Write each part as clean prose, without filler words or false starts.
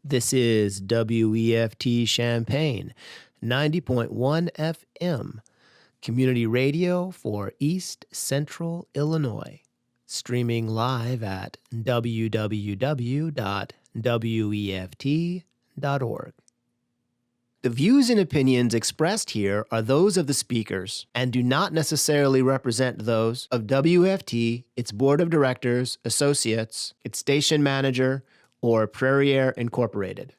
This is WEFT Champaign, 90.1 FM, community radio for East Central Illinois, streaming live at www.weft.org. The views and opinions expressed here are those of the speakers and do not necessarily represent those of WFT, its board of directors, associates, its station manager, or Prairie Air Incorporated.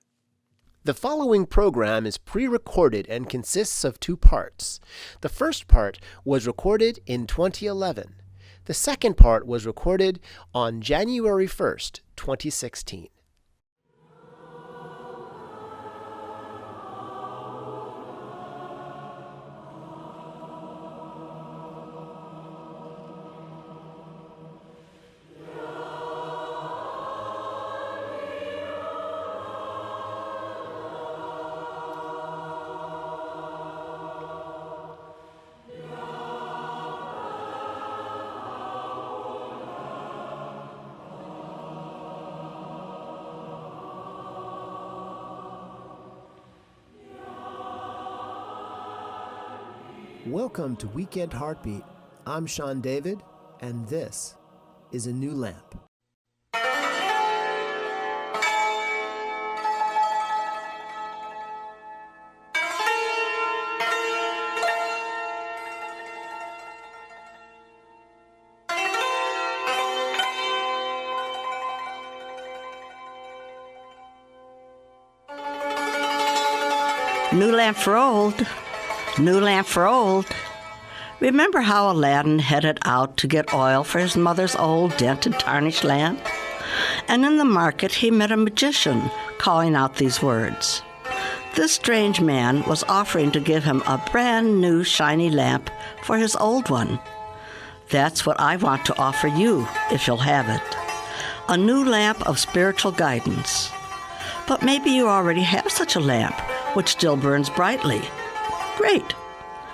The following program is pre-recorded and consists of two parts. The first part was recorded in 2011. The second part was recorded on January 1st, 2016. Welcome to Weekend Heartbeat. I'm Sean David, and this is a new lamp. New lamp for old. New lamp for old. Remember how Aladdin headed out to get oil for his mother's old dented, tarnished lamp? And in the market he met a magician calling out these words. This strange man was offering to give him a brand new shiny lamp for his old one. That's what I want to offer you, if you'll have it. A new lamp of spiritual guidance. But maybe you already have such a lamp, which still burns brightly. Great.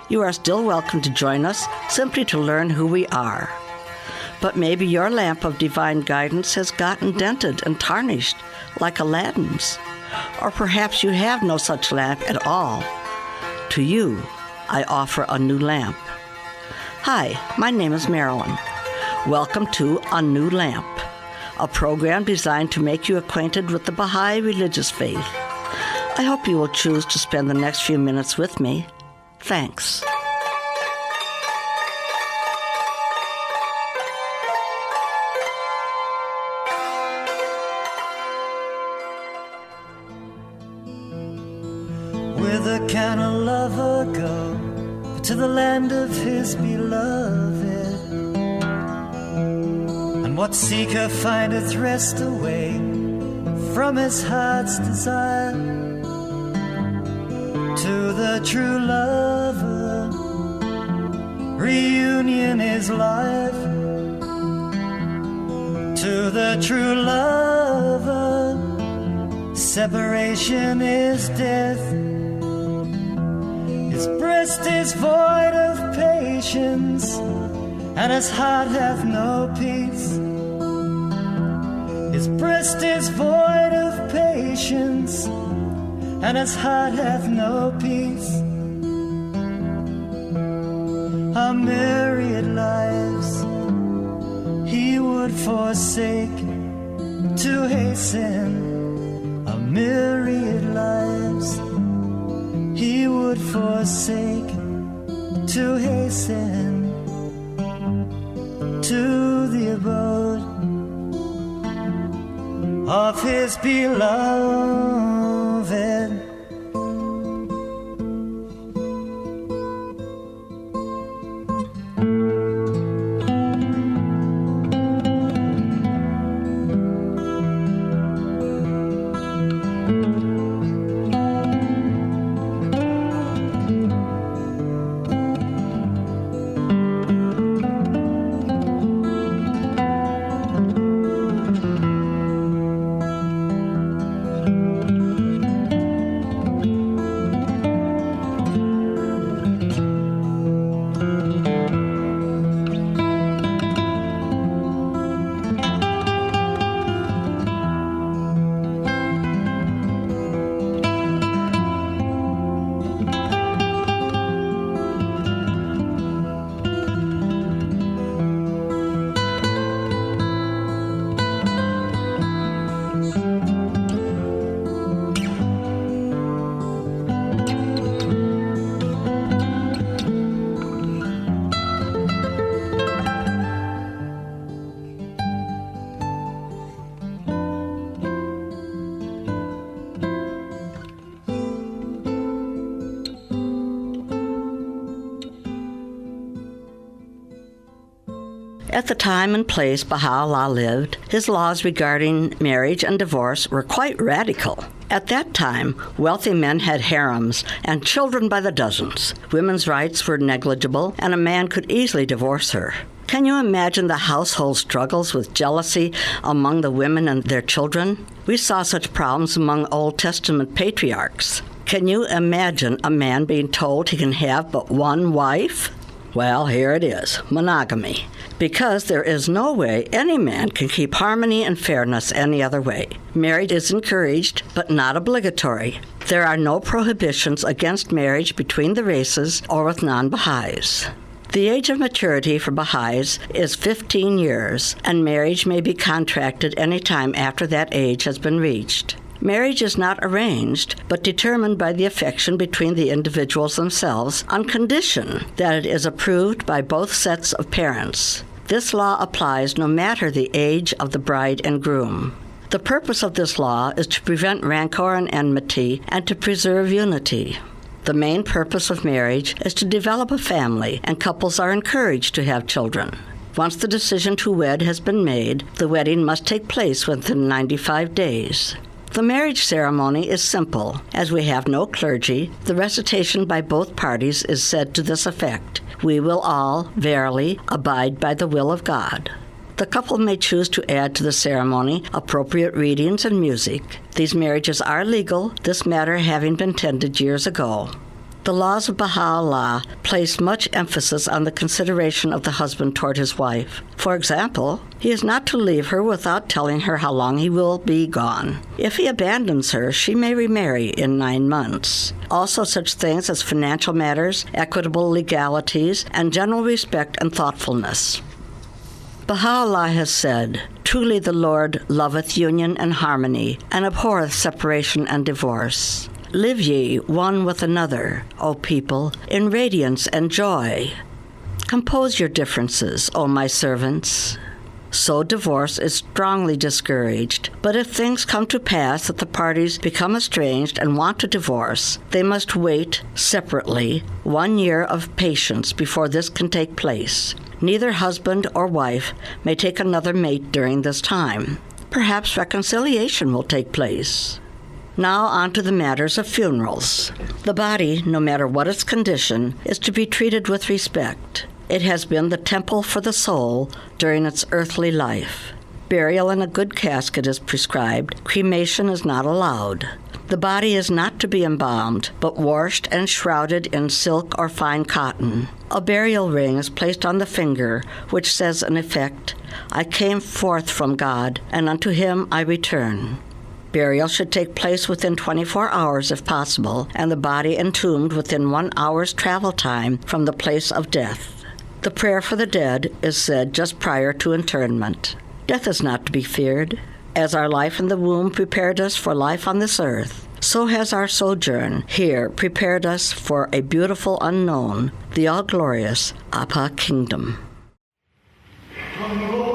You are still welcome to join us simply to learn who we are. But maybe your lamp of divine guidance has gotten dented and tarnished like Aladdin's. Or perhaps you have no such lamp at all. To you, I offer a new lamp. Hi, my name is Marilyn. Welcome to A New Lamp, a program designed to make you acquainted with the Baha'i religious faith. I hope you will choose to spend the next few minutes with me. Thanks. Whither can a lover go but to the land of his beloved? And what seeker findeth rest away from his heart's desire? To the true lover, reunion is life. To the true lover, separation is death. His breast is void of patience, and his heart hath no peace. His breast is void of patience, and his heart hath no peace. Our myriad lives he would forsake to hasten. Our myriad lives he would forsake to hasten to the abode of his beloved. At the time and place Baha'u'llah lived, his laws regarding marriage and divorce were quite radical. At that time, wealthy men had harems and children by the dozens. Women's rights were negligible, and a man could easily divorce her. Can you imagine the household struggles with jealousy among the women and their children? We saw such problems among Old Testament patriarchs. Can you imagine a man being told he can have but one wife? Well, here it is, monogamy. Because there is no way any man can keep harmony and fairness any other way. Marriage is encouraged, but not obligatory. There are no prohibitions against marriage between the races or with non-Baha'is. The age of maturity for Baha'is is 15 years, and marriage may be contracted any time after that age has been reached. Marriage is not arranged, but determined by the affection between the individuals themselves on condition that it is approved by both sets of parents. This law applies no matter the age of the bride and groom. The purpose of this law is to prevent rancor and enmity and to preserve unity. The main purpose of marriage is to develop a family, and couples are encouraged to have children. Once the decision to wed has been made, the wedding must take place within 95 days. The marriage ceremony is simple. As we have no clergy, the recitation by both parties is said to this effect: "We will all, verily, abide by the will of God." The couple may choose to add to the ceremony appropriate readings and music. These marriages are legal, this matter having been tended years ago. The laws of Baha'u'llah place much emphasis on the consideration of the husband toward his wife. For example, he is not to leave her without telling her how long he will be gone. If he abandons her, she may remarry in 9 months. Also such things as financial matters, equitable legalities, and general respect and thoughtfulness. Baha'u'llah has said, "Truly the Lord loveth union and harmony, and abhorreth separation and divorce. Live ye one with another, O people, in radiance and joy. Compose your differences, O my servants." So divorce is strongly discouraged, but if things come to pass that the parties become estranged and want to divorce, they must wait separately 1 year of patience before this can take place. Neither husband or wife may take another mate during this time. Perhaps reconciliation will take place. Now on to the matters of funerals. The body, no matter what its condition, is to be treated with respect. It has been the temple for the soul during its earthly life. Burial in a good casket is prescribed. Cremation is not allowed. The body is not to be embalmed, but washed and shrouded in silk or fine cotton. A burial ring is placed on the finger, which says in effect, "I came forth from God, and unto him I return." Burial should take place within 24 hours if possible, and the body entombed within 1 hour's travel time from the place of death. The prayer for the dead is said just prior to interment. Death is not to be feared. As our life in the womb prepared us for life on this earth, so has our sojourn here prepared us for a beautiful unknown, the all-glorious Appa Kingdom. For my journey.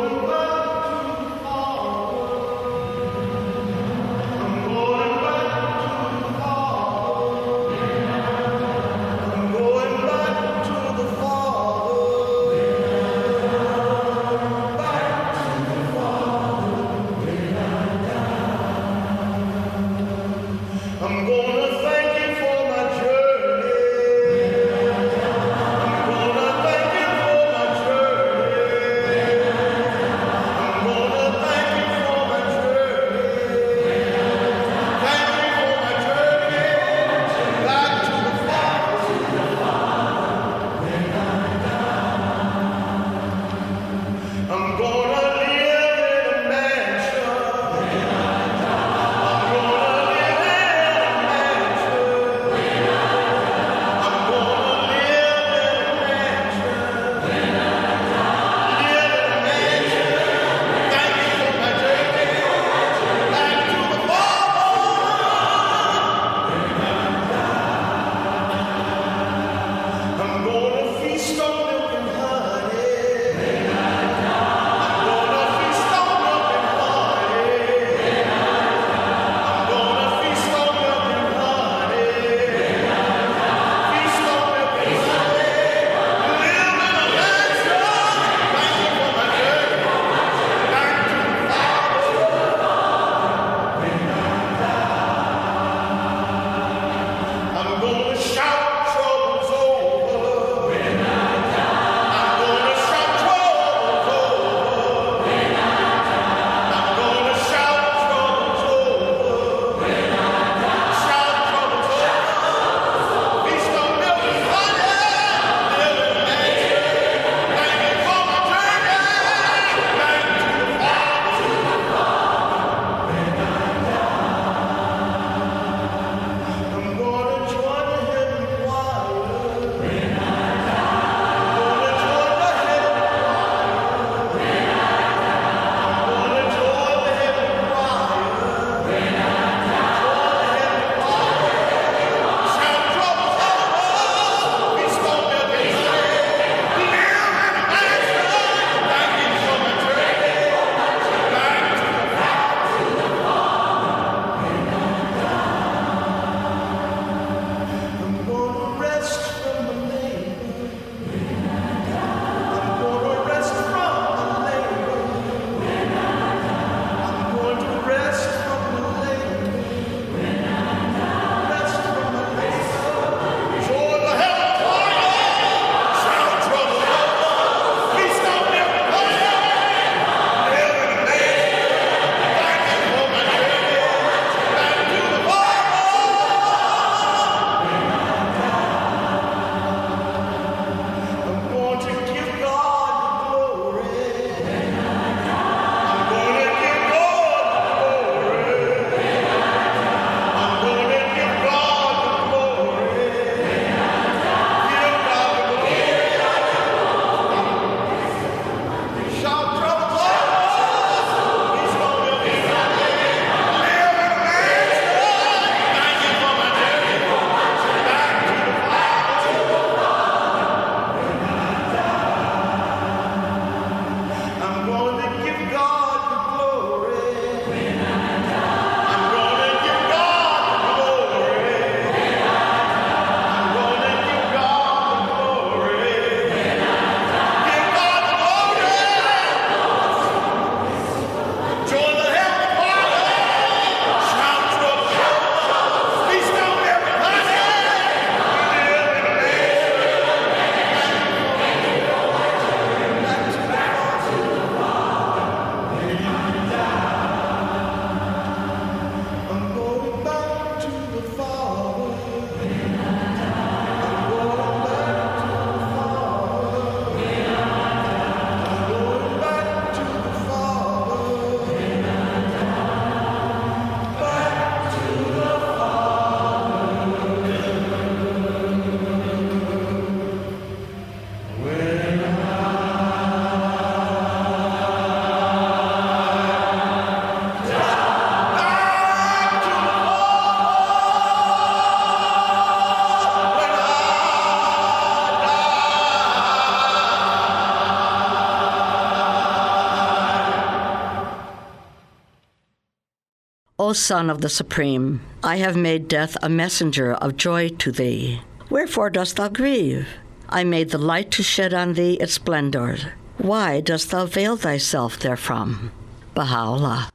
O Son of the Supreme, I have made death a messenger of joy to thee. Wherefore dost thou grieve? I made the light to shed on thee its splendor. Why dost thou veil thyself therefrom? Baha'u'llah.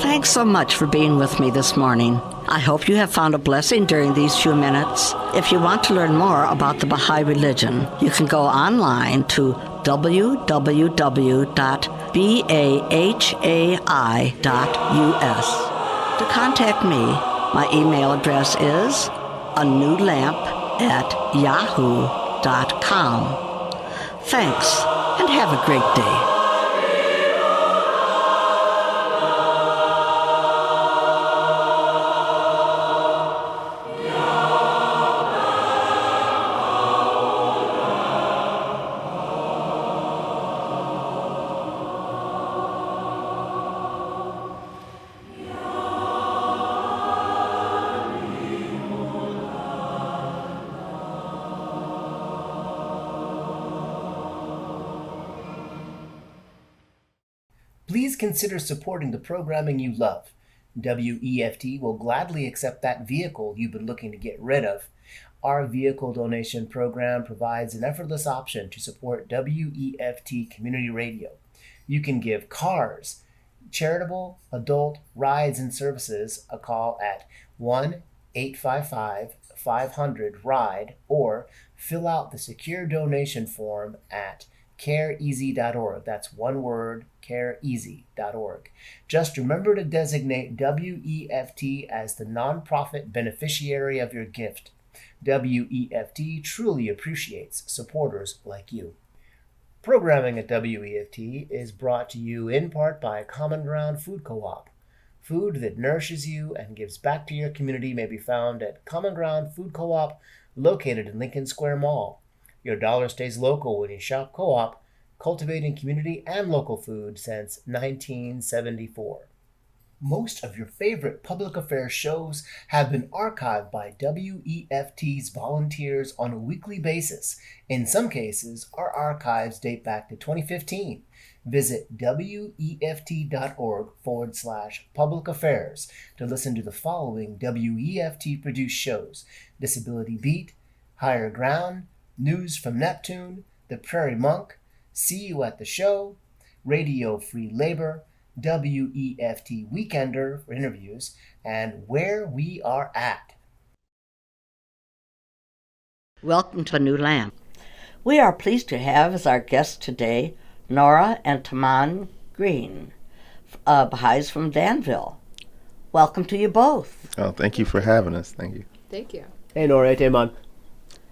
Thanks so much for being with me this morning. I hope you have found a blessing during these few minutes. If you want to learn more about the Baha'i religion, you can go online to www.bahai.us. To contact me, my email address is anewlamp@yahoo.com. Thanks, and have a great day. Please consider supporting the programming you love. WEFT will gladly accept that vehicle you've been looking to get rid of. Our vehicle donation program provides an effortless option to support WEFT community radio. You can give cars, charitable, adult, rides, and services a call at 1-855-500-RIDE or fill out the secure donation form at careeasy.org. That's one word, careeasy.org. Just remember to designate WEFT as the nonprofit beneficiary of your gift. WEFT truly appreciates supporters like you. Programming at WEFT is brought to you in part by Common Ground Food Co-op. Food that nourishes you and gives back to your community may be found at Common Ground Food Co-op, located in Lincoln Square Mall. Your dollar stays local when you shop Co-op, cultivating community and local food since 1974. Most of your favorite public affairs shows have been archived by WEFT's volunteers on a weekly basis. In some cases, our archives date back to 2015. Visit weft.org/public affairs to listen to the following WEFT produced shows: Disability Beat, Higher Ground, News from Neptune, The Prairie Monk, See You at the Show, Radio Free Labor, WEFT Weekender for interviews, and Where We Are At. Welcome to NewLamp. We are pleased to have as our guests today Nora and Taman Green, Baha'is from Danville. Welcome to you both. Oh, thank you for having us. Thank you. Thank you. Hey, Nora. Hey, Taman.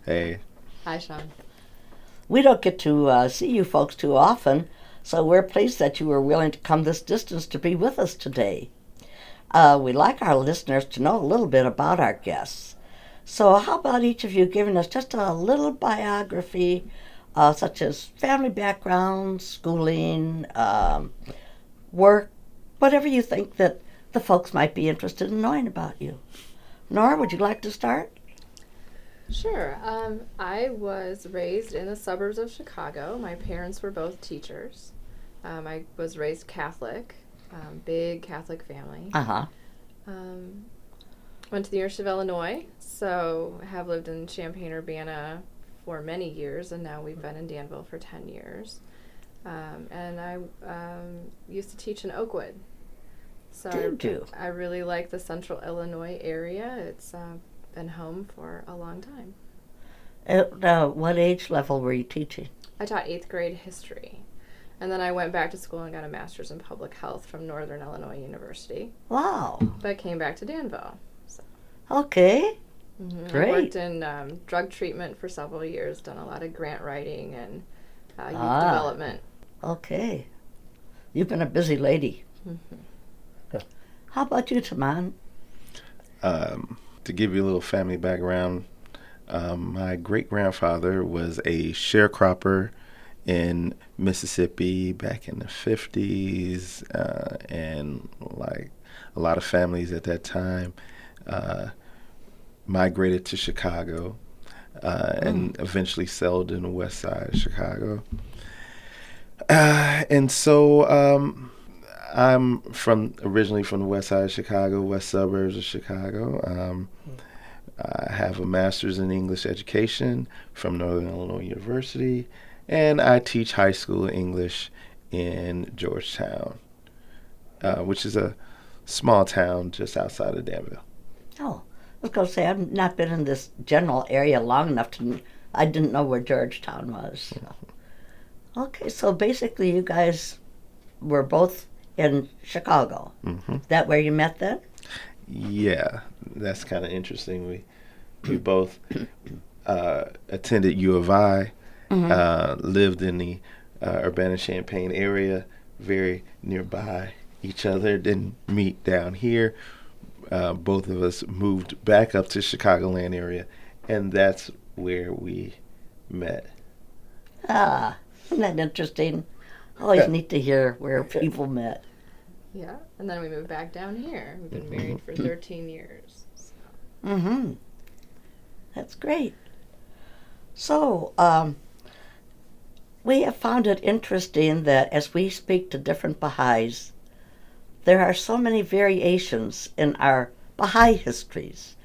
Hey. Hi, Sean. We don't get to see you folks too often, so we're pleased that you were willing to come this distance to be with us today. We'd like our listeners to know a little bit about our guests. So how about each of you giving us just a little biography, such as family background, schooling, work, whatever you think that the folks might be interested in knowing about you. Nora, would you like to start? Sure. I was raised in the suburbs of Chicago. My parents were both teachers. I was raised Catholic, big Catholic family. Uh-huh. Went to the University of Illinois, so have lived in Champaign-Urbana for many years, and now we've been in Danville for 10 years. And I used to teach in Oakwood. So I really like the central Illinois area. It's been home for a long time. At what age level were you teaching? I taught 8th grade history. And then I went back to school and got a master's in public health from Northern Illinois University. Wow. But came back to Danville. So. Okay. Mm-hmm. Great. I worked in drug treatment for several years, done a lot of grant writing and youth development. Okay. You've been a busy lady. Mm-hmm. How about you, Taman? To give you a little family background, my great-grandfather was a sharecropper in Mississippi back in the 50s, and like a lot of families at that time migrated to Chicago and eventually settled in the west side of Chicago. And so I'm originally from the west side of Chicago, west suburbs of Chicago. I have a master's in English education from Northern Illinois University, and I teach high school English in Georgetown, which is a small town just outside of Danville. Oh, I was going to say, I've not been in this general area long enough I didn't know where Georgetown was. So. Okay, so basically you guys were both in Chicago. Mm-hmm. Is that where you met then? Yeah, that's kind of interesting. We both attended U of I, lived in the Urbana-Champaign area, very nearby each other, didn't meet down here. Both of us moved back up to Chicagoland area, and that's where we met. Ah, isn't that interesting? Always neat to hear where people met. Yeah, and then we moved back down here. We've been married for 13 years. So. Mm-hmm. That's great. So, we have found it interesting that as we speak to different Baha'is, there are so many variations in our Baha'i histories.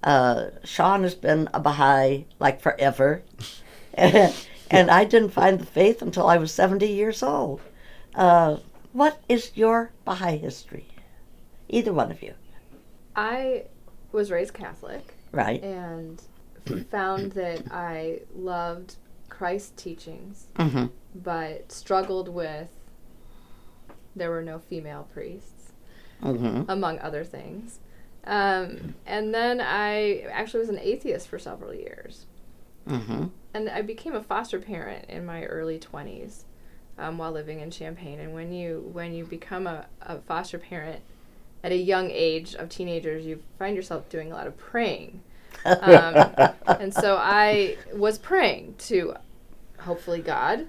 Sean has been a Baha'i like forever, and I didn't find the faith until I was 70 years old. What is your Baha'i history? Either one of you. I was raised Catholic. Right. And found that I loved Christ's teachings, but struggled with there were no female priests, among other things. And then I actually was an atheist for several years. And I became a foster parent in my early 20s while living in Champaign. And when you become a foster parent at a young age of teenagers, you find yourself doing a lot of praying. And so I was praying to hopefully God.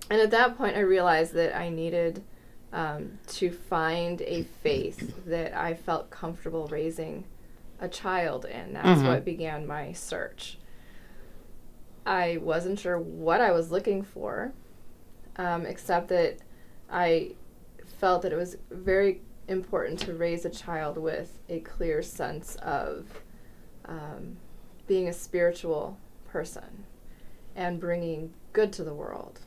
And at that point I realized that I needed to find a faith that I felt comfortable raising a child in. That's what began my search. I wasn't sure what I was looking for, except that I felt that it was very important to raise a child with a clear sense of being a spiritual person and bringing good to the world.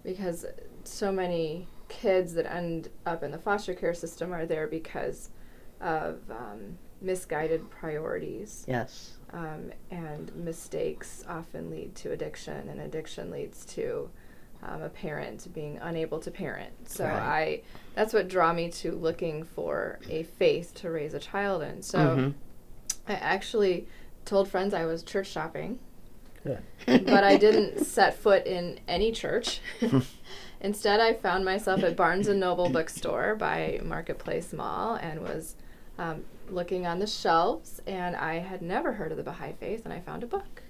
Because so many kids that end up in the foster care system are there because of misguided priorities. Yes. And mistakes often lead to addiction, and addiction leads to a parent being unable to parent. So Right. that's what drew me to looking for a faith to raise a child in. So I actually told friends I was church shopping, but I didn't set foot in any church. Instead, I found myself at Barnes & Noble bookstore by Marketplace Mall and was looking on the shelves, and I had never heard of the Baha'i Faith, and I found a book,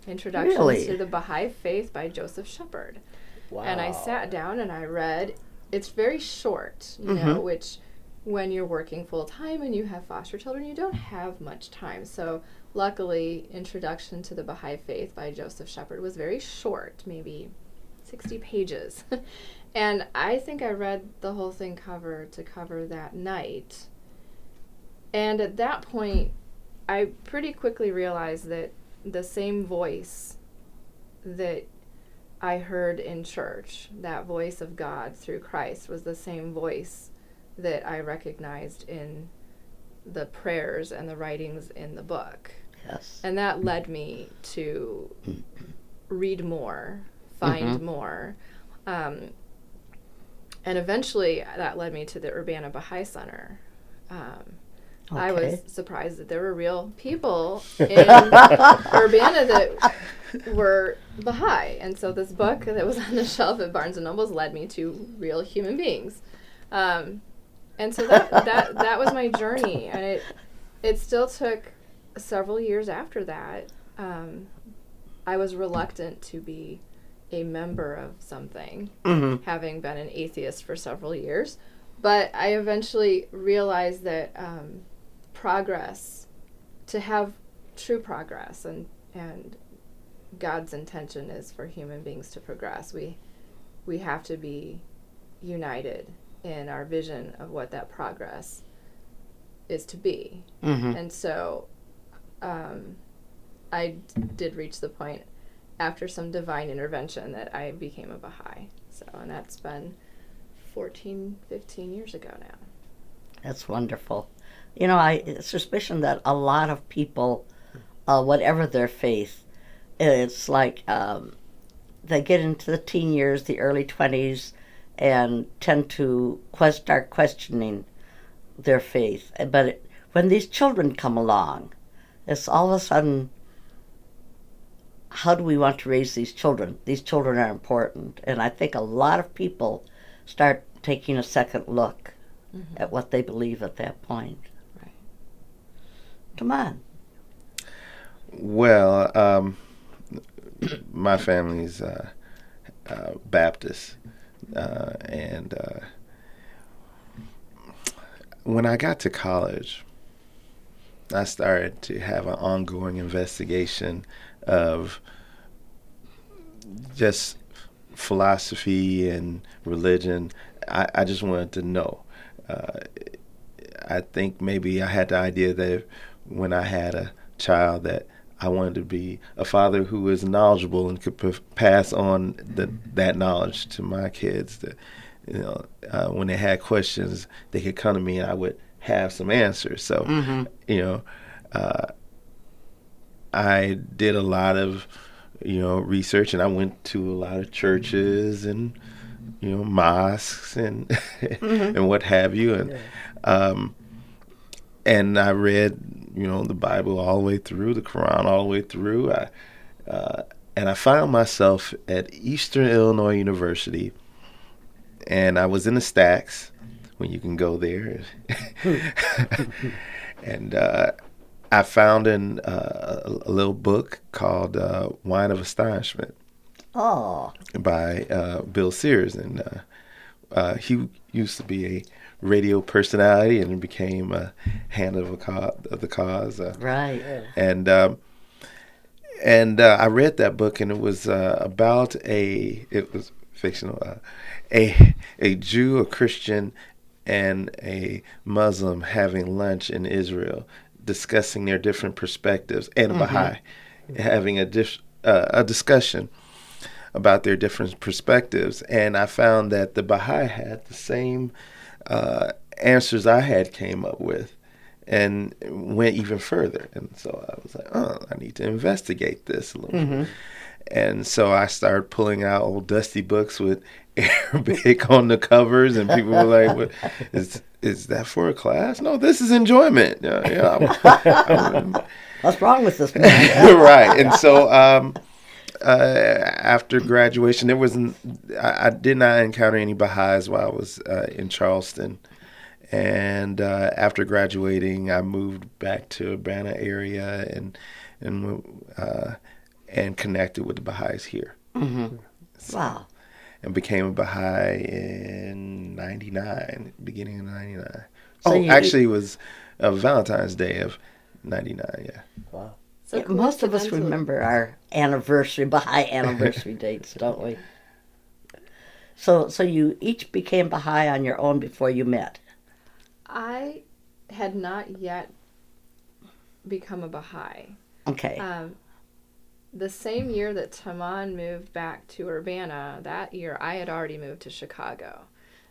Introduction Really? to the Baha'i Faith by Joseph Shepard. Wow. And I sat down and I read. It's very short, you know, which when you're working full-time and you have foster children, you don't have much time. So luckily, Introduction to the Baha'i Faith by Joseph Shepard was very short, maybe 60 pages. And I think I read the whole thing cover to cover that night. And at that point, I pretty quickly realized that the same voice that I heard in church, that voice of God through Christ, was the same voice that I recognized in the prayers and the writings in the book. Yes. And that led me to read more, find more. And eventually that led me to the Urbana Baha'i Center. I was surprised that there were real people in Urbana that were Baha'i. And so this book that was on the shelf at Barnes & Noble's led me to real human beings. And so that was my journey, and it still took several years after that. I was reluctant to be a member of something, having been an atheist for several years. But I eventually realized that progress, to have true progress, and God's intention is for human beings to progress. We have to be united in our vision of what that progress is to be. And so I did reach the point after some divine intervention that I became a Baha'i. So, and that's been 14, 15 years ago now. That's wonderful. You know, I suspicion that a lot of people, whatever their faith, it's like they get into the teen years, the early 20s, and tend to start questioning their faith. But when these children come along, it's all of a sudden, how do we want to raise these children? These children are important. And I think a lot of people start taking a second look at what they believe at that point. Right. Come on. Well, my family's Baptist, and when I got to college, I started to have an ongoing investigation of just philosophy and religion. I just wanted to know. I think maybe I had the idea that when I had a child that I wanted to be a father who was knowledgeable and could pass on that knowledge to my kids. That, when they had questions, they could come to me and I would have some answers. So, I did a lot of, research, and I went to a lot of churches and, mosques and and what have you, and I read, the Bible all the way through, the Quran all the way through. And I found myself at Eastern Illinois University, and I was in the stacks when you can go there, and I found a little book called Wine of Astonishment by Bill Sears. And he used to be a radio personality and became a hand of the cause. Right. And I read that book, and it was about it was fictional, a Jew, a Christian, and a Muslim having lunch in Israel, discussing their different perspectives, and a Baha'i having a discussion about their different perspectives. And I found that the Baha'i had the same answers I had came up with, and went even further. And so I was like, I need to investigate this a little bit. And so I started pulling out old dusty books with Arabic on the covers, and people were like, "What is that for a class?" No, this is enjoyment. What's wrong with this man? Right. And so after graduation, I did not encounter any Baha'is while I was in Charleston. And after graduating, I moved back to Urbana area and connected with the Baha'is here. So, Wow. And became a Baha'i in '99, beginning of '99. So Actually, it was Valentine's Day of '99. Yeah. Wow. So Most of us coincidentally- remember our Baha'i anniversary dates, don't we? So you each became Baha'i on your own before you met. I had not yet become a Baha'i. Okay. The same year that Taman moved back to Urbana, that year I had already moved to Chicago.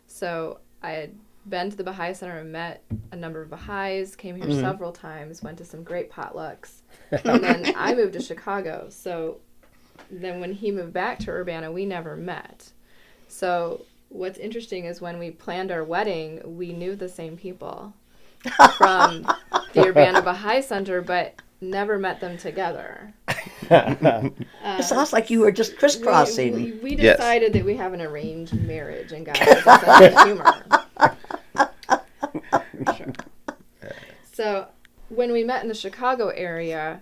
So I had been to the Baha'i Center and met a number of Baha'is, came here several times, went to some great potlucks, and then I moved to Chicago. So then when he moved back to Urbana, we never met. So what's interesting is when we planned our wedding, we knew the same people from the Urbana Baha'i Center, but never met them together. It sounds like you were just crisscrossing. We Yes. decided that we have an arranged marriage, and God has a sense of humor. fun. So when we met in the Chicago area,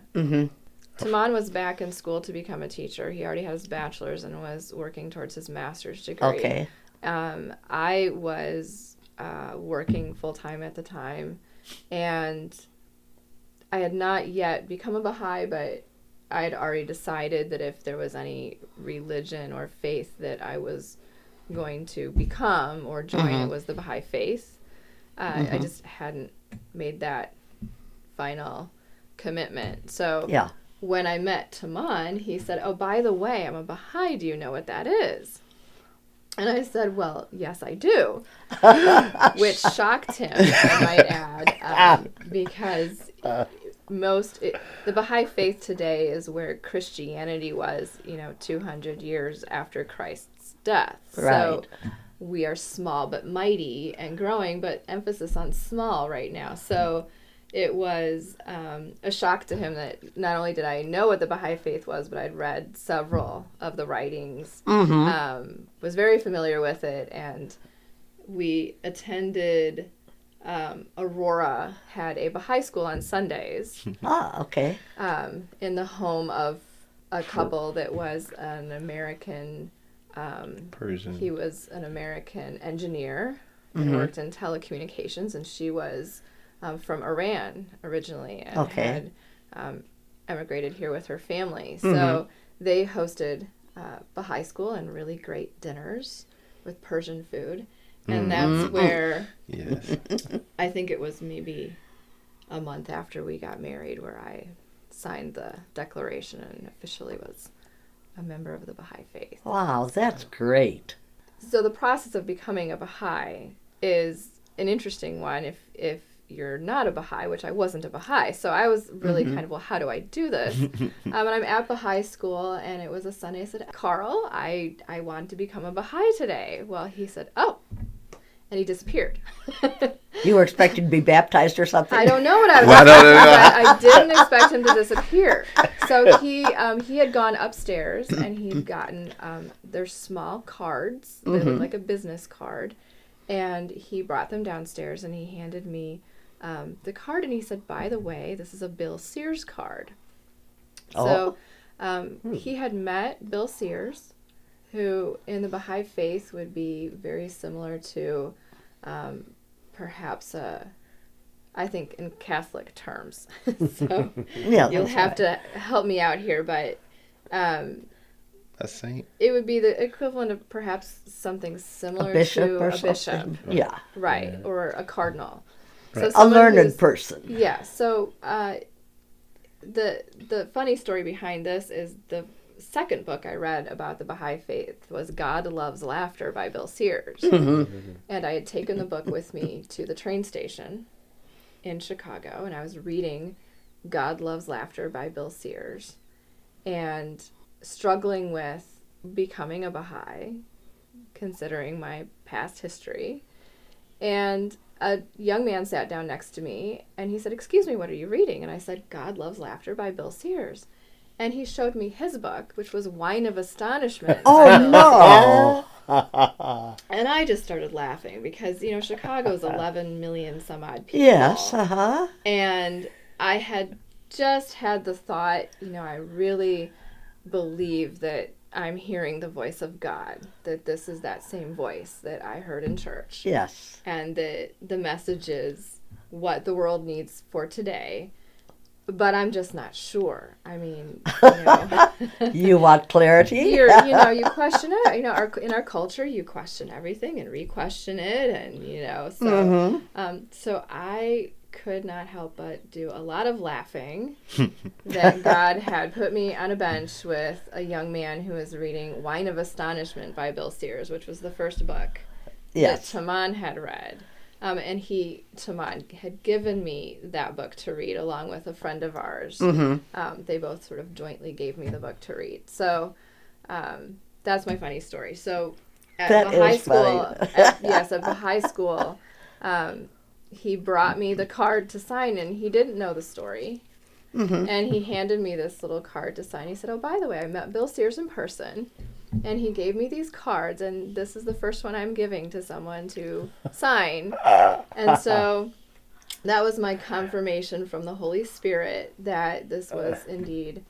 Taman was back in school to become a teacher. He already had his bachelor's and was working towards his master's degree. Okay. I was working full-time at the time, and I had not yet become a Baha'i, but I had already decided that if there was any religion or faith that I was going to become or join, it was the Baha'i faith. I just hadn't made that final commitment. So Yeah. when I met Taman, he said, "Oh, by the way, I'm a Baha'i. Do you know what that is?" And I said, "Well, yes, I do," which shocked him, I might add, because the Baha'i faith today is where Christianity was, 200 years after Christ's death. Right. So we are small but mighty and growing, but emphasis on small right now. So it was a shock to him that not only did I know what the Baha'i faith was, but I'd read several of the writings, was very familiar with it, and we attended, Aurora had a Baha'i school on Sundays Okay. in the home of a couple that was an American, Persian. he was an American engineer and worked in telecommunications, and she was from Iran originally and had emigrated here with her family. So they hosted Baha'i school and really great dinners with Persian food. And that's where Yes. I think it was maybe a month after we got married where I signed the declaration and officially was a member of the Baha'i faith. Wow, that's great. So the process of becoming a Baha'i is an interesting one if you're not a Baha'i, which I wasn't a Baha'i. So I was really kind of, well, how do I do this? And I'm at Baha'i school, and it was a Sunday. I said, "Carl, I want to become a Baha'i today." Well, he said, "Oh," and he disappeared. You were expected to be baptized or something? I don't know what I was expecting, but I didn't expect him to disappear. So he had gone upstairs, and he'd gotten their small cards. They looked like a business card. And he brought them downstairs, and he handed me the card, and he said, "By the way, this is a Bill Sears card." So he had met Bill Sears, who in the Baha'i faith would be very similar to perhaps I think in Catholic terms. So Yeah, you'll that's have right. to help me out here, but A saint. it would be the equivalent of perhaps something similar A bishop to or a something? bishop. Yeah. Right, or a cardinal. So Right. A someone learned who's- person. Yeah. So the funny story behind this is the second book I read about the Baha'i faith was God Loves Laughter by Bill Sears. And I had taken the book with me to the train station in Chicago, and I was reading God Loves Laughter by Bill Sears and struggling with becoming a Baha'i, considering my past history. And a young man sat down next to me, and he said, "Excuse me, what are you reading?" And I said, "God Loves Laughter by Bill Sears." And he showed me his book, which was Wine of Astonishment. by Bill no! And I just started laughing because, Chicago's 11 million some odd people. Yes, And I had just had the thought, I really believe that I'm hearing the voice of God, that this is that same voice that I heard in church. Yes. And that the message is what the world needs for today. But I'm just not sure. I mean, You want clarity? you question it. In our culture, you question everything and re-question it, and so so I could not help but do a lot of laughing that God had put me on a bench with a young man who was reading Wine of Astonishment by Bill Sears, which was the first book Yes. that Taman had read. And Taman had given me that book to read along with a friend of ours. They both sort of jointly gave me the book to read. So that's my funny story. So at That Baha'i is school, funny. at Baha'i school, he brought me the card to sign, and he didn't know the story. And he handed me this little card to sign. He said, "Oh, by the way, I met Bill Sears in person, and he gave me these cards, and this is the first one I'm giving to someone to sign." And so that was my confirmation from the Holy Spirit that this was indeed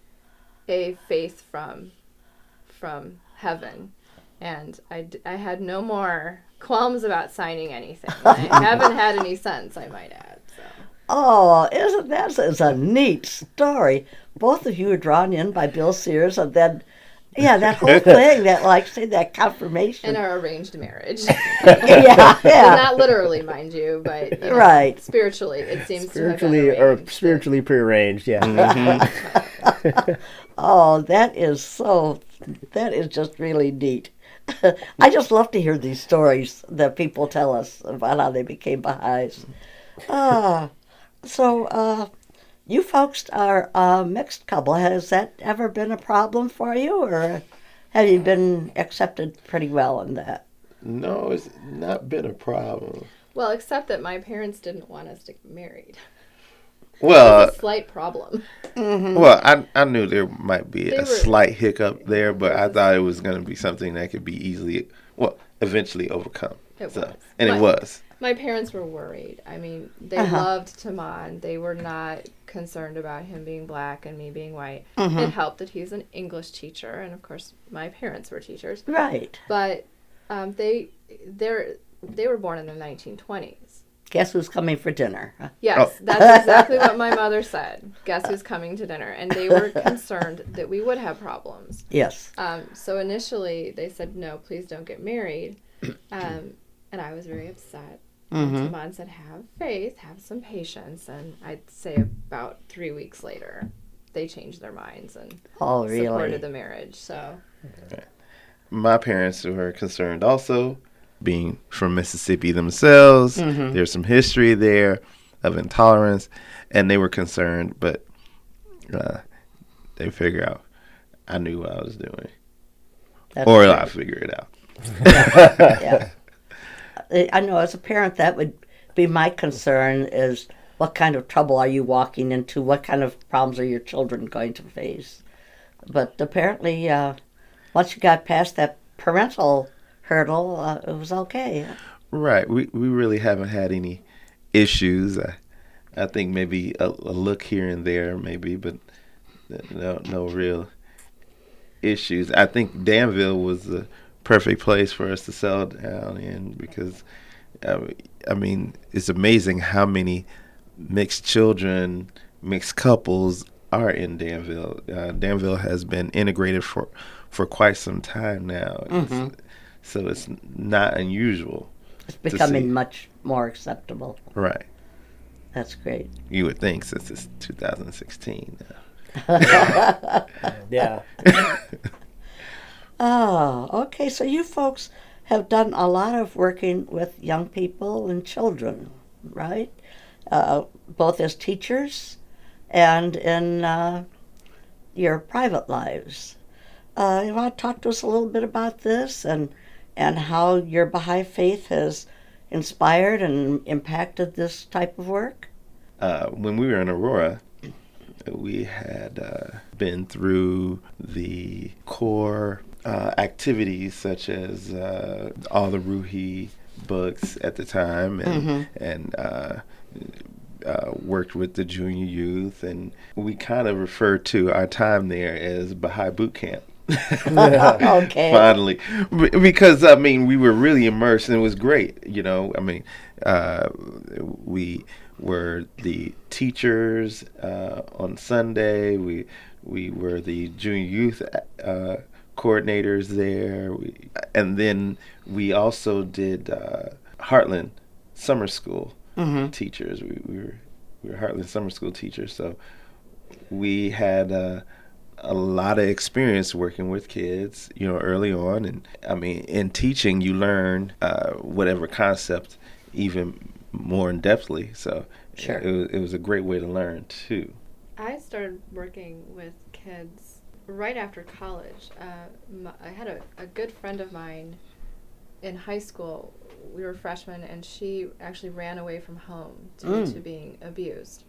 a faith from heaven. And I had no more qualms about signing anything. I haven't had any since, I might add. So. Oh, isn't that is a neat story? Both of you were drawn in by Bill Sears, and then, yeah, that whole thing, that, like, say, that confirmation. In our arranged marriage. Yeah. Not literally, mind you, but you know, right. Spiritually, it seems Spiritually to have been arranged. spiritually prearranged, yeah. Oh, that is just really neat. I just love to hear these stories that people tell us about how they became Baha'is. So, you folks are a mixed couple. Has that ever been a problem for you, or have you been accepted pretty well in that? No, it's not been a problem. Well, except that my parents didn't want us to get married. Well, It was a slight problem. well, I knew there might be They a were- slight hiccup there, but I thought it was going to be something that could be easily, eventually overcome. It So, was. and But- it was. My parents were worried. I mean, they loved Taman. They were not concerned about him being black and me being white. It helped that he's an English teacher, and of course, my parents were teachers. Right. But they were born in the 1920s. Guess who's coming for dinner? Huh? Yes, that's exactly what my mother said. Guess who's coming to dinner? And they were concerned that we would have problems. Yes. So initially, they said, no, please don't get married. And I was very upset. Taman said, have faith, have some patience. And I'd say about 3 weeks later, they changed their minds and supported the marriage. So My parents were concerned also, being from Mississippi themselves. There's some history there of intolerance, and they were concerned, but they figured out I knew what I was doing. Or I figured it out. Yeah. I know as a parent that would be my concern is what kind of trouble are you walking into? What kind of problems are your children going to face? But apparently, once you got past that parental hurdle, it was okay. Right. We really haven't had any issues. I think maybe a look here and there, maybe, but no real issues. I think Danville was the perfect place for us to settle down in because, I mean, it's amazing how many mixed children, mixed couples are in Danville. Danville has been integrated for quite some time now. So it's not unusual. It's becoming much more acceptable. Right. That's great. You would think since it's 2016 now. Yeah. Oh, okay. So you folks have done a lot of working with young people and children, right? Both as teachers and in your private lives. You want to talk to us a little bit about this and how your Baha'i faith has inspired and impacted this type of work? When we were in Aurora, we had been through the core activities such as all the Ruhi books at the time and worked with the junior youth, and we kind of referred to our time there as Baha'i Boot Camp. Okay. Finally, because I mean we were really immersed and it was great. You know, I mean, we were the teachers on Sunday. We were the junior youth coordinators there, and then we also did Heartland Summer School teachers. We were Heartland Summer School teachers, so we had a lot of experience working with kids, you know, early on. And I mean, in teaching, you learn whatever concept even more in depthly. So Sure. it was a great way to learn too. I started working with kids right after college. I had a good friend of mine in high school. We were freshmen, and she actually ran away from home due to being abused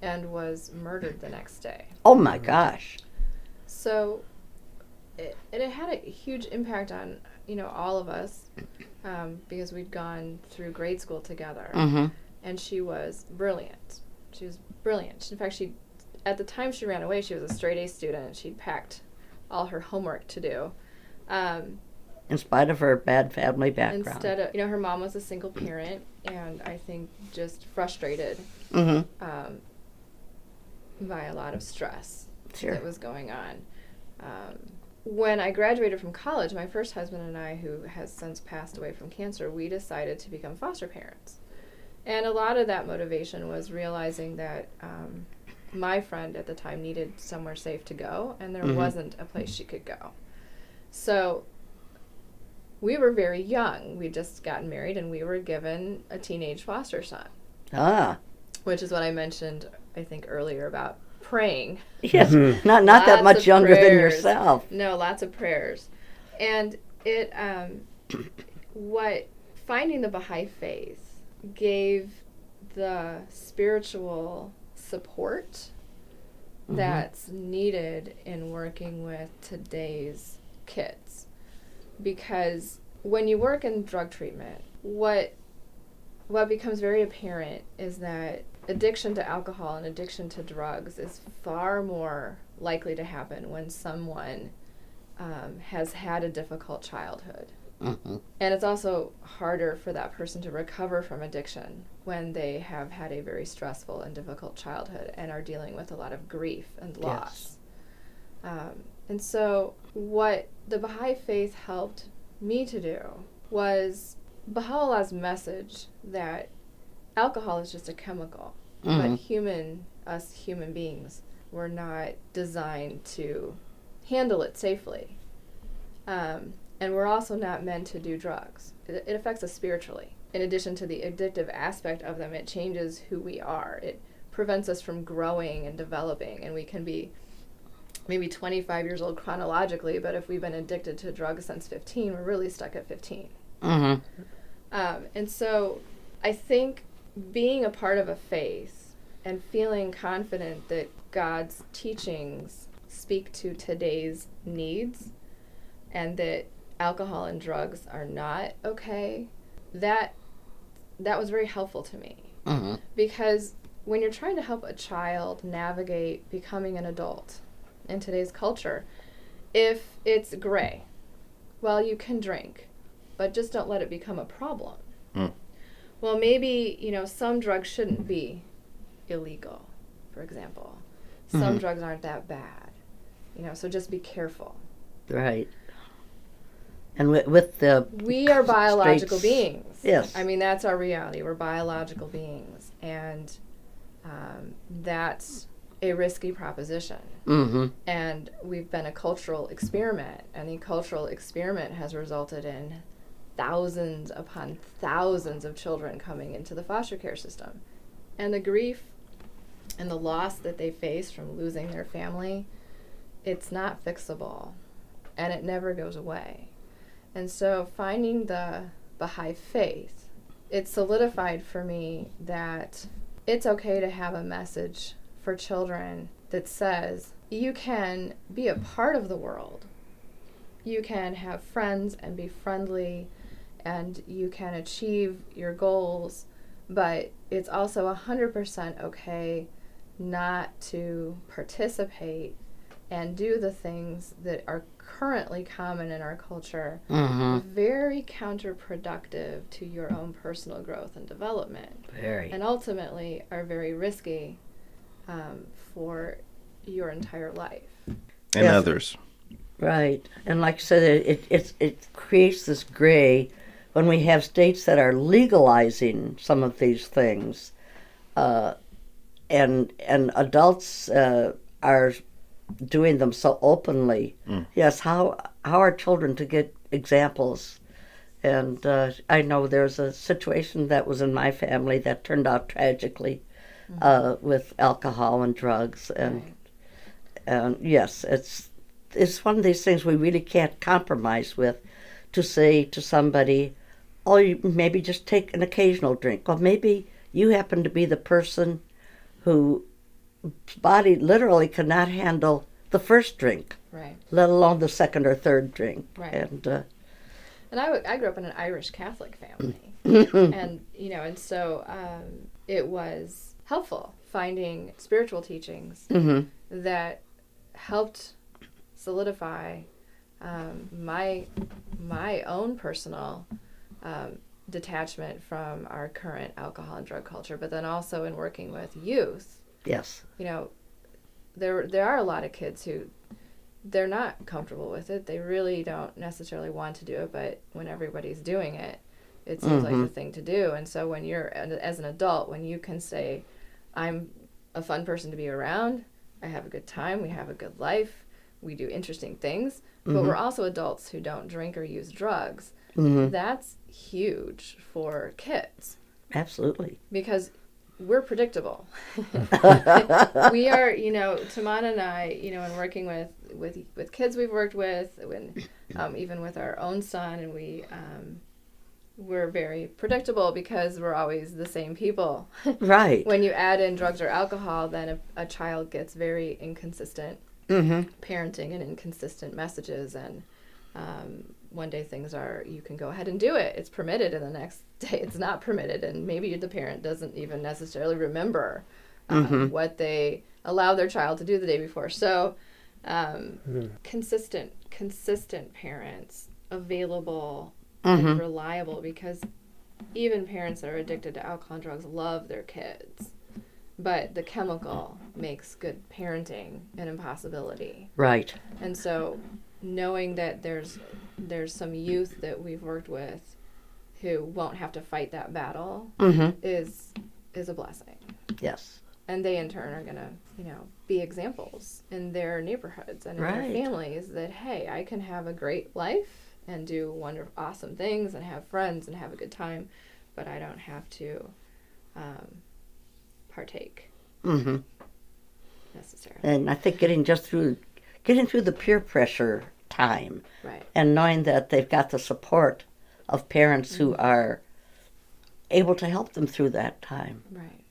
and was murdered the next day. Oh my gosh. So it had a huge impact on, you know, all of us because we'd gone through grade school together. and she was brilliant. She was brilliant. In fact, at the time she ran away, she was a straight A student. She'd packed all her homework to do. In spite of her bad family background. Instead of, her mom was a single parent, and I think just frustrated by a lot of stress that was going on. When I graduated from college, my first husband and I, who has since passed away from cancer, we decided to become foster parents. And a lot of that motivation was realizing that my friend at the time needed somewhere safe to go, and there wasn't a place she could go. So we were very young. We'd just gotten married, and we were given a teenage foster son. Which is what I mentioned, I think, earlier about praying. Yes, not that much younger than yourself. No, lots of prayers. And it, finding the Baha'i faith gave the spiritual support that's needed in working with today's kids. Because when you work in drug treatment, what becomes very apparent is that addiction to alcohol and addiction to drugs is far more likely to happen when someone has had a difficult childhood. And it's also harder for that person to recover from addiction when they have had a very stressful and difficult childhood and are dealing with a lot of grief and loss. And so what the Baha'i faith helped me to do was Baha'u'llah's message that alcohol is just a chemical, but us human beings were not designed to handle it safely. And we're also not meant to do drugs. It affects us spiritually. In addition to the addictive aspect of them, it changes who we are. It prevents us from growing and developing, and we can be maybe 25 years old chronologically, but if we've been addicted to drugs since 15, we're really stuck at 15. And so I think being a part of a faith and feeling confident that God's teachings speak to today's needs and that alcohol and drugs are not okay, that was very helpful to me. Because when you're trying to help a child navigate becoming an adult in today's culture, if it's gray, well, you can drink, but just don't let it become a problem. Well, maybe, some drugs shouldn't be illegal, for example. Some drugs aren't that bad, so just be careful. Right. And with the... We are biological beings. Yes. I mean, that's our reality. We're biological beings. And that's a risky proposition. And we've been a cultural experiment. And the cultural experiment has resulted in thousands upon thousands of children coming into the foster care system. And the grief and the loss that they face from losing their family, it's not fixable. And it never goes away. And so finding the Baha'i faith, it solidified for me that it's okay to have a message for children that says you can be a part of the world. You can have friends and be friendly, and you can achieve your goals, but it's also 100% okay not to participate and do the things that are currently common in our culture, very counterproductive to your own personal growth and development. And ultimately are very risky for your entire life. And others. Right. And like I said, it creates this gray when we have states that are legalizing some of these things, and adults are doing them so openly. Yes, how are children to get examples? And I know there's a situation that was in my family that turned out tragically with alcohol and drugs, and yes, it's one of these things we really can't compromise with, to say to somebody, oh, you maybe just take an occasional drink. Well, maybe you happen to be the person whose body literally cannot handle the first drink, let alone the second or third drink. And I grew up in an Irish Catholic family, and and so it was helpful finding spiritual teachings that helped solidify my own personal detachment from our current alcohol and drug culture, but then also in working with youth. Yes. You know, there are a lot of kids who they're not comfortable with it. They really don't necessarily want to do it, but when everybody's doing it, it seems like the thing to do. And so when you're, as an adult, when you can say, I'm a fun person to be around, I have a good time, we have a good life, we do interesting things, but we're also adults who don't drink or use drugs, that's huge for kids. Absolutely. Because we're predictable. We are, you know, Tamana and I, you know, in working with kids we've worked with, when even with our own son, and we're very predictable because we're always the same people. Right. When you add in drugs or alcohol, then a child gets very inconsistent parenting and inconsistent messages, and one day things are, you can go ahead and do it, it's permitted, and the next day it's not permitted, and maybe the parent doesn't even necessarily remember what they allowed their child to do the day before. So consistent parents, available and reliable, because even parents that are addicted to alcohol and drugs love their kids, but the chemical makes good parenting an impossibility. Right. And so knowing that there's some youth that we've worked with who won't have to fight that battle is a blessing. Yes. And they in turn are going to, you know, be examples in their neighborhoods and in Right. their families that, hey, I can have a great life and do wonderful, awesome things and have friends and have a good time, but I don't have to partake necessarily. And I think getting through the peer pressure time, Right. and knowing that they've got the support of parents who are able to help them through that time. Right.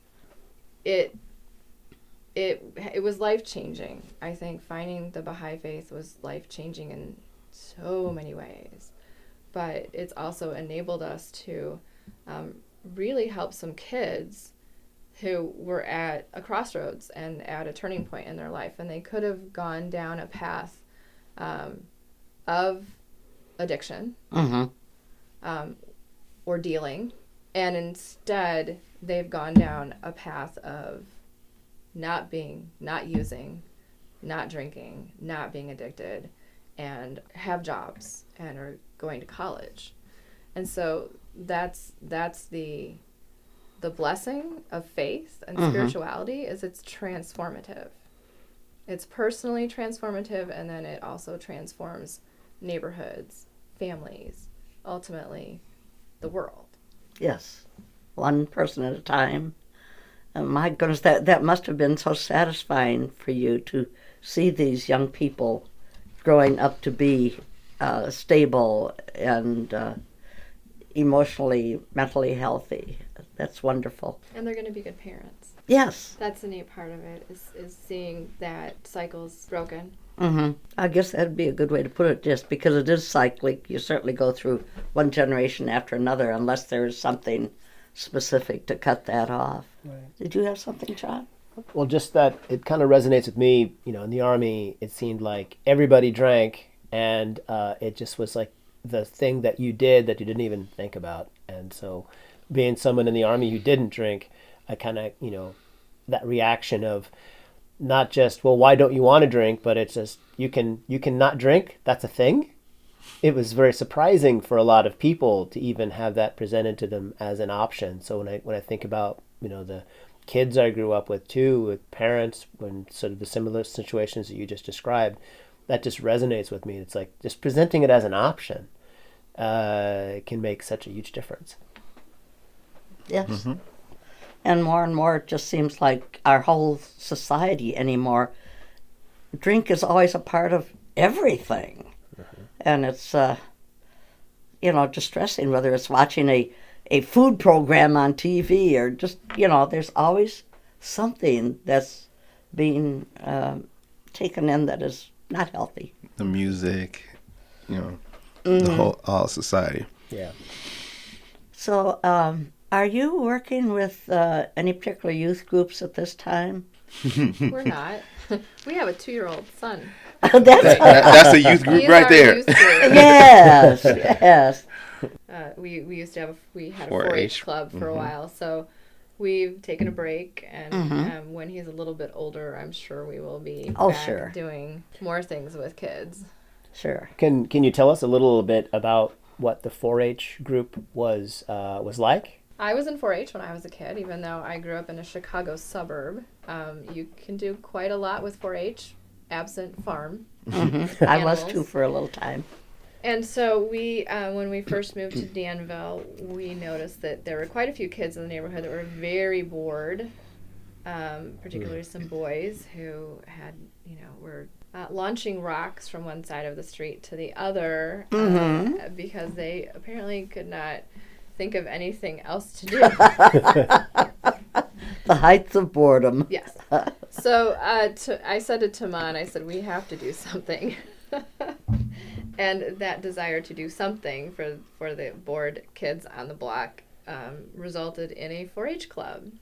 It was life-changing. I think finding the Baha'i faith was life-changing in so many ways. But it's also enabled us to really help some kids who were at a crossroads and at a turning point in their life. And they could have gone down a path of addiction or dealing. And instead, they've gone down a path of not using, not drinking, not being addicted, and have jobs and are going to college. And so that's the blessing of faith and spirituality, is it's transformative. It's personally transformative, and then it also transforms neighborhoods, families, ultimately the world. Yes. One person at a time. And my goodness, that must have been so satisfying for you to see these young people growing up to be stable and emotionally, mentally healthy. That's wonderful. And they're going to be good parents. Yes. That's the neat part of it, is seeing that cycle's broken. I guess that'd be a good way to put it, just because it is cyclic. You certainly go through one generation after another unless there's something specific to cut that off. Right. Did you have something, John? Well, just that it kind of resonates with me. You know, in the Army, it seemed like everybody drank, and it just was like the thing that you did that you didn't even think about. And so being someone in the Army who didn't drink, I kind of, you know, that reaction of not just, well, why don't you want to drink, but it's just, you can not drink, that's a thing. It was very surprising for a lot of people to even have that presented to them as an option. So when I think about, you know, the kids I grew up with too, with parents, when sort of the similar situations that you just described, that just resonates with me. It's like just presenting it as an option can make such a huge difference. Yes. And more, it just seems like our whole society anymore, drink is always a part of everything. And it's, you know, distressing, whether it's watching a food program on TV or just, you know, there's always something that's being taken in that is not healthy. The music, you know, the whole, all society. Yeah. So Are you working with any particular youth groups at this time? We're not. We have a 2-year-old son. That's a youth group He's right our there. youth group. Yes, yes. We used to have we had a 4-H. 4-H club for a while, so we've taken a break, and when he's a little bit older, I'm sure we will be back doing more things with kids. Sure. Can you tell us a little bit about what the 4-H group was like? I was in 4-H when I was a kid, even though I grew up in a Chicago suburb. You can do quite a lot with 4-H, absent farm. I was too for a little time. And so we, when we first moved to Danville, we noticed that there were quite a few kids in the neighborhood that were very bored, particularly some boys who had, were launching rocks from one side of the street to the other because they apparently could not think of anything else to do. The heights of boredom. Yes. So I said to Taman, I said, we have to do something. And that desire to do something for the bored kids on the block resulted in a 4-H club.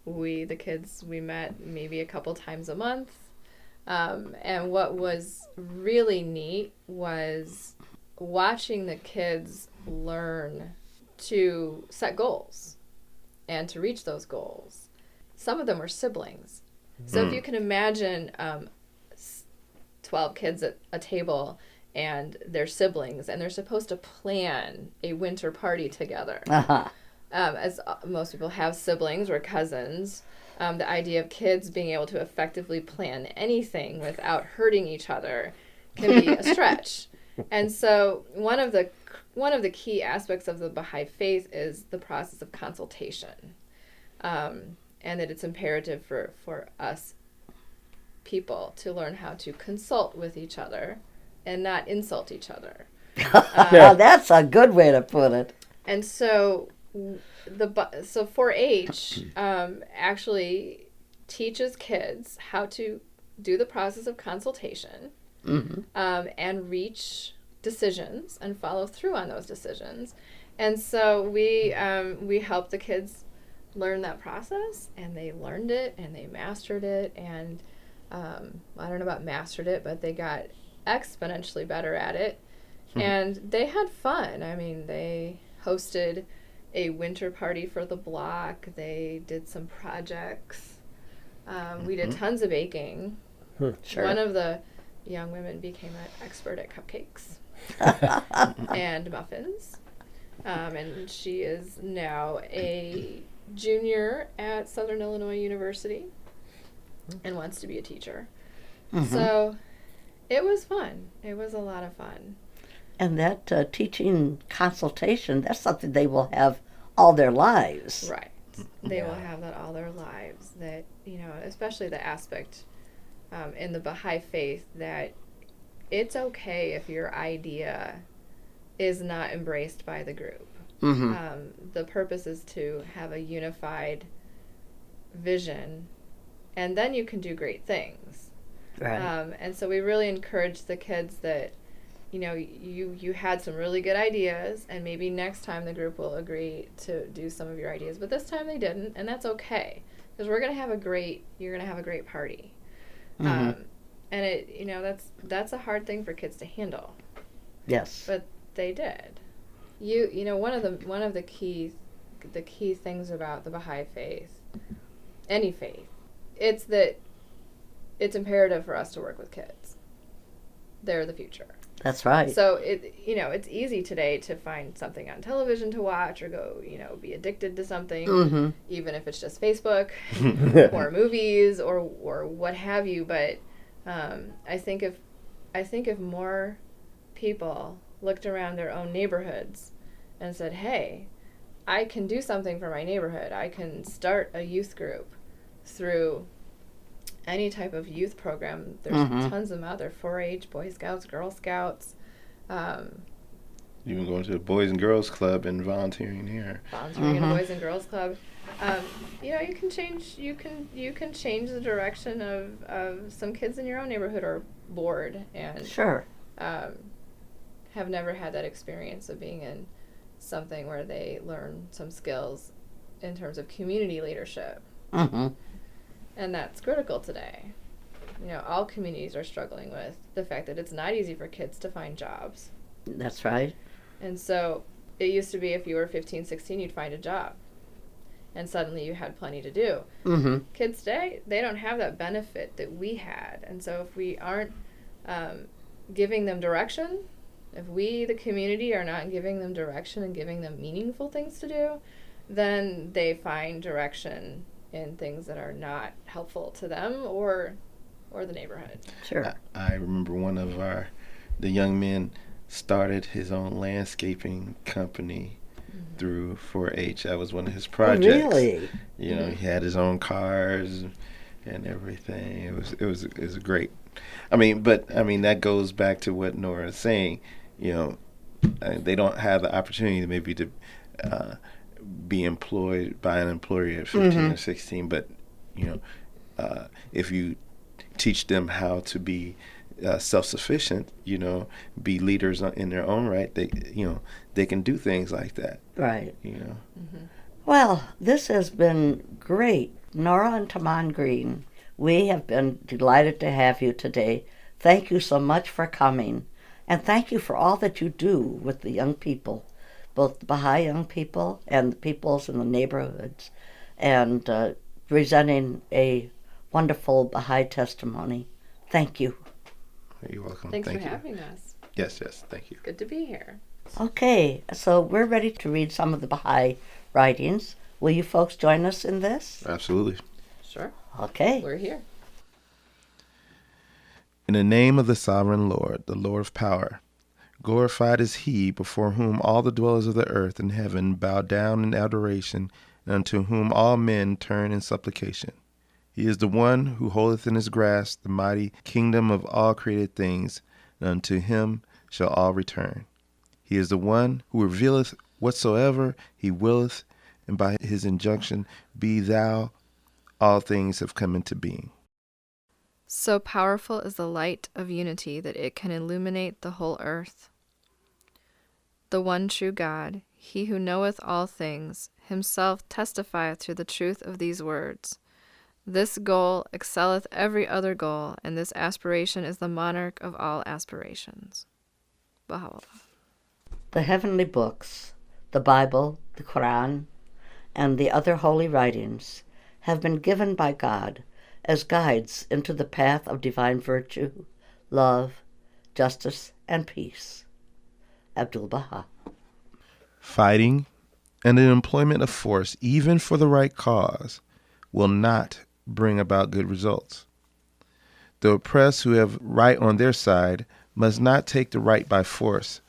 The kids, we met maybe a couple times a month. And what was really neat was watching the kids learn to set goals and to reach those goals. Some of them were siblings. So if you can imagine 12 kids at a table and they're siblings and they're supposed to plan a winter party together. As most people have siblings or cousins, the idea of kids being able to effectively plan anything without hurting each other can be a stretch. And so one of the key aspects of the Baha'i faith is the process of consultation, and that it's imperative for us people to learn how to consult with each other and not insult each other. That's a good way to put it. And so 4-H actually teaches kids how to do the process of consultation. And reach decisions and follow through on those decisions. And so we helped the kids learn that process, and they learned it and they mastered it, and I don't know about mastered it, but they got exponentially better at it. And they had fun. I mean, they hosted a winter party for the block. They did some projects. We did tons of baking. Sure. One of the young women became an expert at cupcakes and muffins. And she is now a junior at Southern Illinois University and wants to be a teacher. So it was fun. It was a lot of fun. And that teaching consultation, that's something they will have all their lives. Right. They will have that all their lives. That, especially the aspect in the Baha'i faith that it's okay if your idea is not embraced by the group. The purpose is to have a unified vision, and then you can do great things. Right. And so we really encourage the kids that, you had some really good ideas, and maybe next time the group will agree to do some of your ideas, but this time they didn't, and that's okay, because you're going to have a great party. And that's a hard thing for kids to handle. Yes. But they did. One of the key things about the Baha'i faith, any faith, it's that it's imperative for us to work with kids. They're the future. That's right. So it's easy today to find something on television to watch or go, be addicted to something, even if it's just Facebook or movies or what have you. But I think if more people looked around their own neighborhoods and said, hey, I can do something for my neighborhood. I can start a youth group through any type of youth program. There's tons of them out there, 4-H, Boy Scouts, Girl Scouts. Even going to the Boys and Girls Club and volunteering here. Volunteering in the Boys and Girls Club. You can change the direction of some kids in your own neighborhood are bored and sure. Have never had that experience of being in something where they learn some skills in terms of community leadership. Mm-hmm. And that's critical today. All communities are struggling with the fact that it's not easy for kids to find jobs. That's right. And so it used to be if you were 15, 16, you'd find a job. And suddenly you had plenty to do. Mm-hmm. Kids today, they don't have that benefit that we had. And so if we aren't giving them direction, if we, the community, are not giving them direction and giving them meaningful things to do, then they find direction in things that are not helpful to them or the neighborhood. Sure. I remember one of the young men started his own landscaping company through 4-H. That was one of his projects. Oh, really? He had his own cars and everything. It was great. That goes back to what Nora is saying. They don't have the opportunity maybe to be employed by an employer at 15 or 16, but if you teach them how to be self-sufficient, be leaders in their own right, they can do things like that. Right. Well, this has been great. Nora and Taman Green, we have been delighted to have you today. Thank you so much for coming. And thank you for all that you do with the young people, both the Baha'i young people and the peoples in the neighborhoods, and presenting a wonderful Baha'i testimony. Thank you. You're welcome. Thanks Thank for you. having us. Yes, thank you. Good to be here. Okay, so we're ready to read some of the Baha'i writings. Will you folks join us in this? Absolutely. Sure. Okay. We're here. In the name of the sovereign Lord, the Lord of power, glorified is he before whom all the dwellers of the earth and heaven bow down in adoration, and unto whom all men turn in supplication. He is the one who holdeth in his grasp the mighty kingdom of all created things, and unto him shall all return. He is the one who revealeth whatsoever he willeth, and by his injunction, be thou, all things have come into being. So powerful is the light of unity that it can illuminate the whole earth. The one true God, he who knoweth all things, himself testifieth to the truth of these words. This goal excelleth every other goal, and this aspiration is the monarch of all aspirations. Baha'u'llah. The heavenly books, the Bible, the Quran, and the other holy writings have been given by God as guides into the path of divine virtue, love, justice, and peace. Abdu'l-Baha. Fighting and the employment of force, even for the right cause, will not bring about good results. The oppressed who have right on their side must not take the right by force.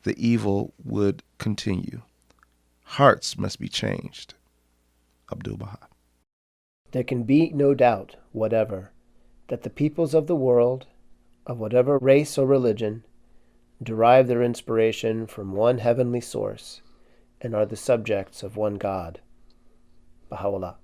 The evil would continue. Hearts must be changed. Abdu'l-Baha. There can be no doubt whatever that the peoples of the world, of whatever race or religion, derive their inspiration from one heavenly source and are the subjects of one God. Baha'u'llah.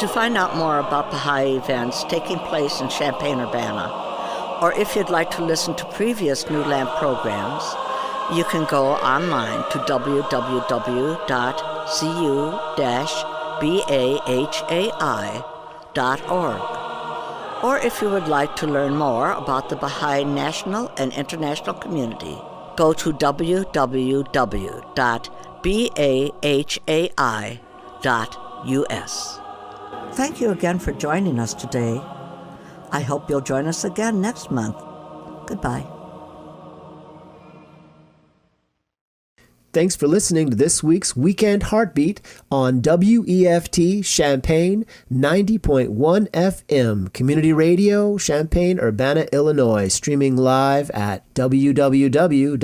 To find out more about Baha'i events taking place in Champaign-Urbana, or if you'd like to listen to previous NewLamp programs, you can go online to www.cu-bahai.org. Or if you would like to learn more about the Baha'i national and international community, go to www.bahai.us. Thank you again for joining us today. I hope you'll join us again next month. Goodbye. Thanks for listening to this week's Weekend Heartbeat on WEFT Champaign 90.1 FM, Community Radio, Champaign-Urbana, Illinois, streaming live at www.weft.org.